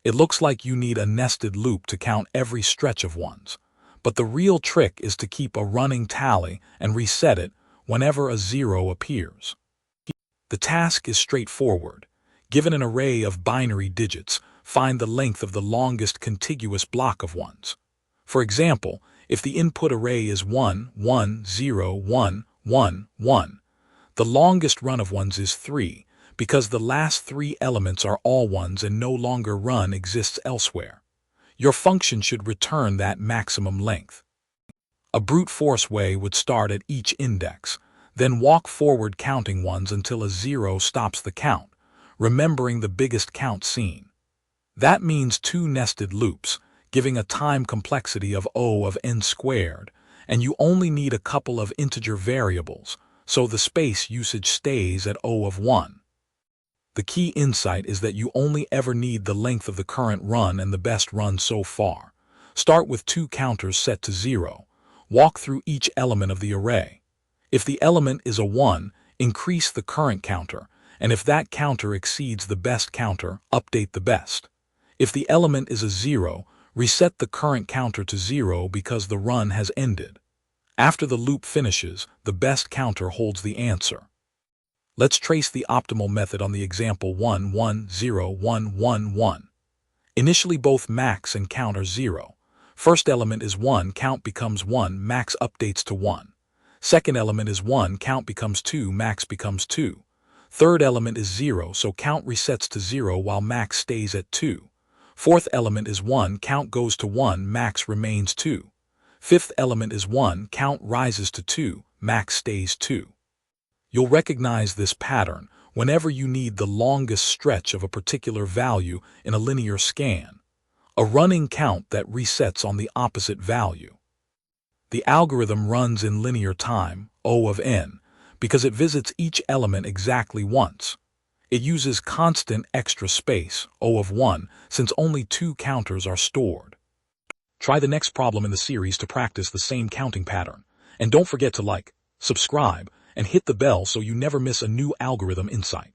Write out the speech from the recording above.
It looks like you need a nested loop to count every stretch of ones. But the real trick is to keep a running tally and reset it whenever a zero appears. The task is straightforward. Given an array of binary digits, find the length of the longest contiguous block of ones. For example, if the input array is 1, 1, 0, 1, 1, 1, the longest run of ones is 3, because the last three elements are all ones and no longer run exists elsewhere. Your function should return that maximum length. A brute force way would start at each index, then walk forward counting ones until a zero stops the count, remembering the biggest count seen. That means two nested loops, giving a time complexity of O of n squared, and you only need a couple of integer variables, so the space usage stays at O of 1. The key insight is that you only ever need the length of the current run and the best run so far. Start with two counters set to 0. Walk through each element of the array. If the element is a 1, increase the current counter, and if that counter exceeds the best counter, update the best. If the element is a 0, reset the current counter to 0 because the run has ended. After the loop finishes, the best counter holds the answer. Let's trace the optimal method on the example 1, 1, 0, 1, 1, 1. Initially both max and count are 0. First element is 1, count becomes 1, max updates to 1. Second element is 1, count becomes 2, max becomes 2. Third element is 0, so count resets to 0 while max stays at 2. Fourth element is 1, count goes to 1, max remains 2. Fifth element is 1, count rises to 2, max stays 2. You'll recognize this pattern whenever you need the longest stretch of a particular value in a linear scan, a running count that resets on the opposite value. The algorithm runs in linear time, O of n, because it visits each element exactly once. It uses constant extra space, O of 1, since only two counters are stored. Try the next problem in the series to practice the same counting pattern. And don't forget to like, subscribe, and hit the bell so you never miss a new algorithm insight.